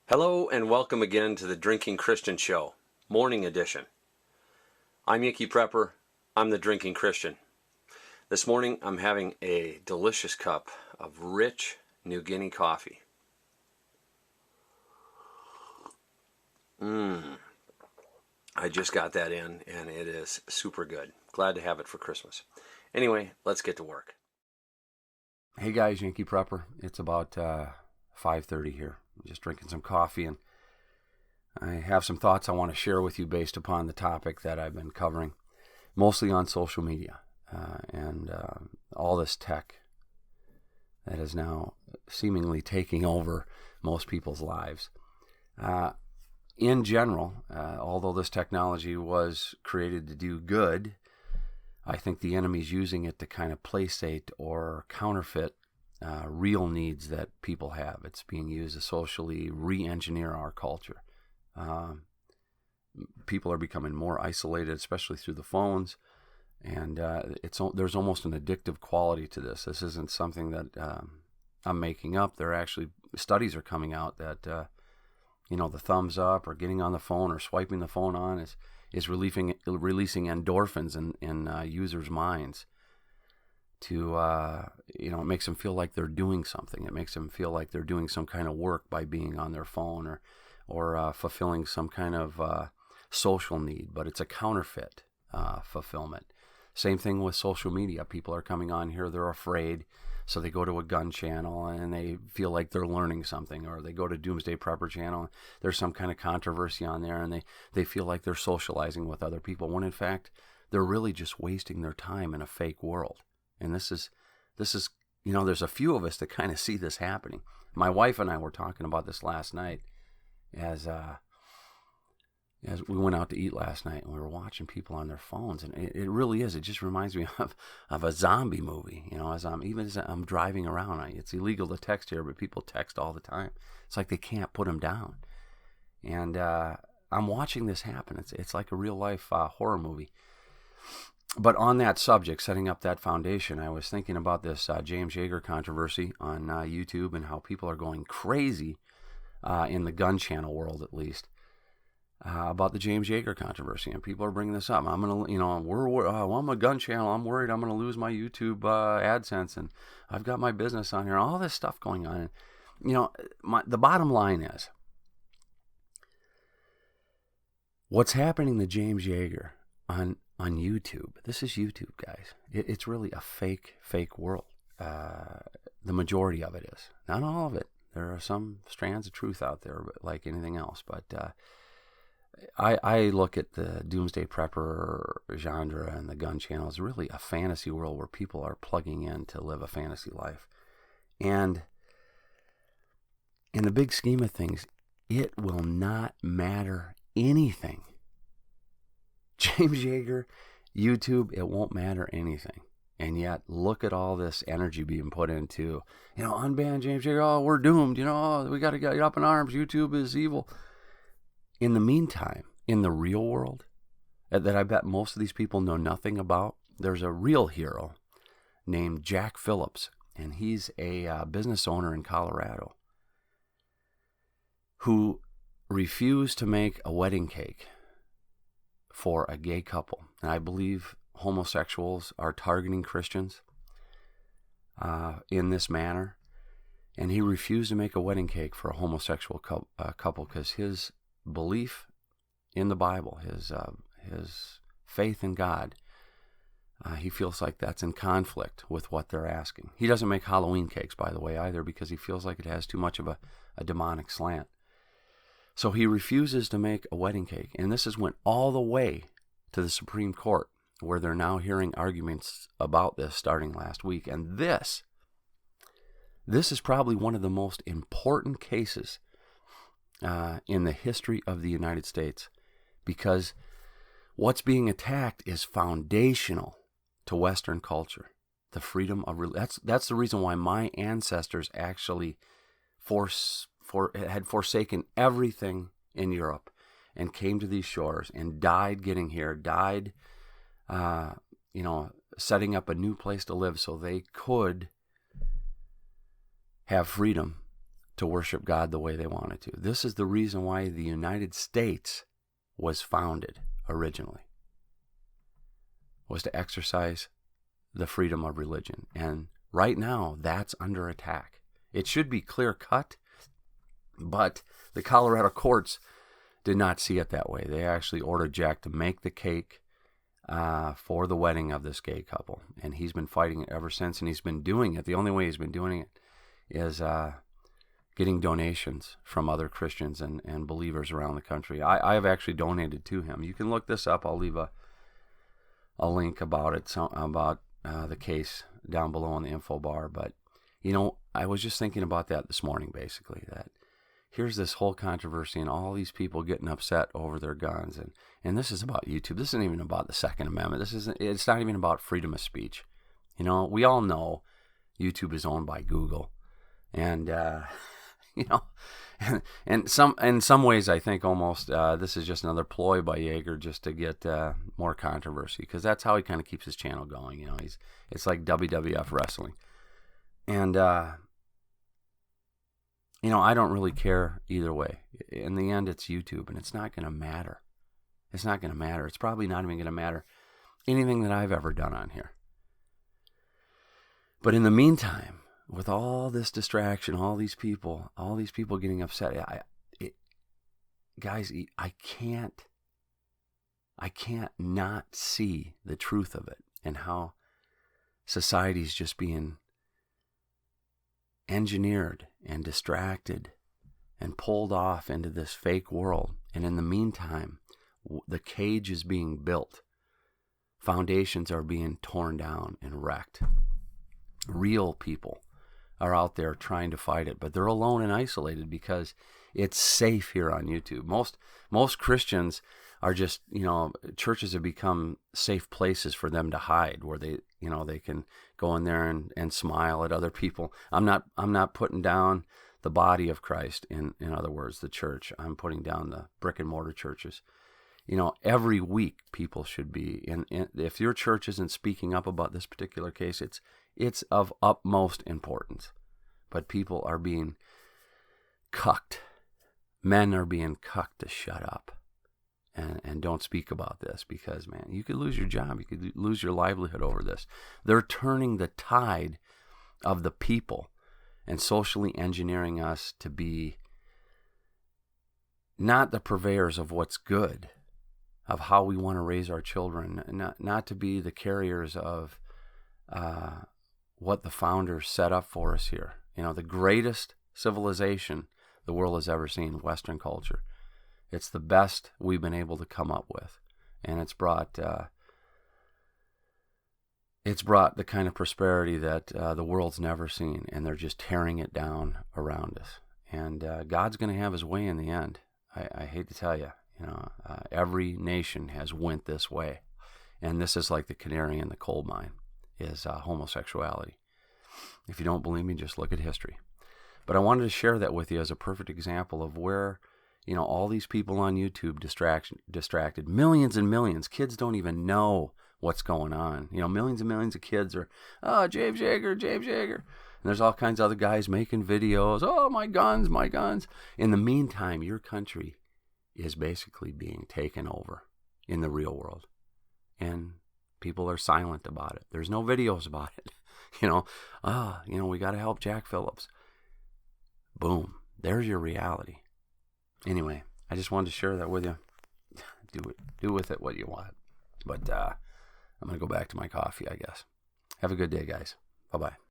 Hello and welcome again to the Drinking Christian Show, Morning Edition. I'm Yankee Prepper. I'm the Drinking Christian. This morning I'm having a delicious cup of rich New Guinea coffee. I just got that in and it is super good. Glad to have it for Christmas. Anyway, let's get to work. Hey guys, Yankee Prepper. It's about 5:30 here. I'm just drinking some coffee, and I have some thoughts I want to share with you based upon the topic that I've been covering, mostly on social media and all this tech that is now seemingly taking over most people's lives. In general, although this technology was created to do good, I think the enemy's using it to kind of placate or counterfeit real needs that people have. It's being used to socially re-engineer our culture. People are becoming more isolated, especially through the phones, and there's almost an addictive quality to this. This isn't something that I'm making up. There are actually studies are coming out that the thumbs up or getting on the phone or swiping the phone on is releasing endorphins in users' minds. It makes them feel like they're doing something. It makes them feel like they're doing some kind of work by being on their phone or fulfilling some kind of social need, but it's a counterfeit fulfillment. Same thing with social media. People are coming on here, they're afraid, so they go to a gun channel and they feel like they're learning something, or they go to Doomsday Prepper channel, there's some kind of controversy on there, and they feel like they're socializing with other people, when in fact, they're really just wasting their time in a fake world. And this is, there's a few of us that kind of see this happening. My wife and I were talking about this last night as we went out to eat last night, and we were watching people on their phones, and it really is. It just reminds me of a zombie movie. As I'm driving around, it's illegal to text here, but people text all the time. It's like they can't put them down. And I'm watching this happen. It's like a real life horror movie. But on that subject, setting up that foundation, I was thinking about this James Yeager controversy on YouTube and how people are going crazy in the gun channel world, at least, about the James Yeager controversy. And people are bringing this up. I'm I'm a gun channel. I'm worried I'm going to lose my YouTube AdSense, and I've got my business on here. All this stuff going on. And, the bottom line is, what's happening to James Yeager on YouTube. This is YouTube, guys. It's really a fake world. The majority of it is. Not all of it. There are some strands of truth out there, like anything else. But I look at the Doomsday Prepper genre and the gun channel as really a fantasy world where people are plugging in to live a fantasy life. And in the big scheme of things, it will not matter anything. James Yeager, YouTube, it won't matter anything. And yet, look at all this energy being put into, unban James Yeager, oh, we're doomed, we got to get up in arms, YouTube is evil. In the meantime, in the real world, that I bet most of these people know nothing about, there's a real hero named Jack Phillips, and he's a business owner in Colorado who refused to make a wedding cake for a gay couple. And I believe homosexuals are targeting Christians in this manner. And he refused to make a wedding cake for a homosexual couple because his belief in the Bible, his faith in God, he feels like that's in conflict with what they're asking. He doesn't make Halloween cakes, by the way, either, because he feels like it has too much of a demonic slant. So he refuses to make a wedding cake. And this went all the way to the Supreme Court, where they're now hearing arguments about this starting last week. And this is probably one of the most important cases in the history of the United States, because what's being attacked is foundational to Western culture, the freedom of religion. That's the reason why my ancestors actually had forsaken everything in Europe and came to these shores and died getting here, died, setting up a new place to live so they could have freedom to worship God the way they wanted to. This is the reason why the United States was founded originally, was to exercise the freedom of religion. And right now, that's under attack. It should be clear cut, but the Colorado courts did not see it that way. They actually ordered Jack to make the cake for the wedding of this gay couple. And he's been fighting it ever since, and he's been doing it. The only way he's been doing it is getting donations from other Christians and believers around the country. I have actually donated to him. You can look this up. I'll leave a link about it, about the case down below in the info bar. But, you know, I was just thinking about that this morning, basically, that here's this whole controversy and all these people getting upset over their guns. And this is about YouTube. This isn't even about the Second Amendment. It's not even about freedom of speech. You know, we all know YouTube is owned by Google. And, you know, and in some ways, I think almost this is just another ploy by Yeager just to get more controversy, because that's how he kind of keeps his channel going. You know, it's like WWF wrestling. And, you know, I don't really care either way. In the end, it's YouTube, and it's not going to matter. It's not going to matter. It's probably not even going to matter anything that I've ever done on here. But in the meantime, with all this distraction, all these people getting upset, guys, I can't not see the truth of it and how society's just being engineered and distracted and pulled off into this fake world. And in the meantime, the cage is being built. Foundations are being torn down and wrecked. Real people are out there trying to fight it, but they're alone and isolated because it's safe here on YouTube. Most Christians are just, you know, churches have become safe places for them to hide, where they, you know, they can go in there and smile at other people. I'm not putting down the body of Christ, in other words, the church. I'm putting down the brick and mortar churches. You know, every week people should be, and if your church isn't speaking up about this particular case, it's of utmost importance. But people are being cucked. Men are being cucked to shut up and don't speak about this, because, man, you could lose your job. You could lose your livelihood over this. They're turning the tide of the people and socially engineering us to be not the purveyors of what's good, of how we want to raise our children, not to be the carriers of what the founders set up for us here. You know, the greatest civilization the world has ever seen, Western culture. It's the best we've been able to come up with, and it's brought the kind of prosperity that the world's never seen, and they're just tearing it down around us. And God's going to have His way in the end. I hate to tell you, you know, every nation has went this way, and this is like the canary in the coal mine, is homosexuality. If you don't believe me, just look at history. But I wanted to share that with you as a perfect example of where, you know, all these people on YouTube distracted millions and millions. Kids don't even know what's going on. You know, millions and millions of kids are, oh, James Yeager. And there's all kinds of other guys making videos. Oh, my guns. In the meantime, your country is basically being taken over in the real world. And people are silent about it. There's no videos about it. You know, we got to help Jack Phillips. Boom. There's your reality. Anyway, I just wanted to share that with you. Do with it what you want. But I'm going to go back to my coffee, I guess. Have a good day, guys. Bye-bye.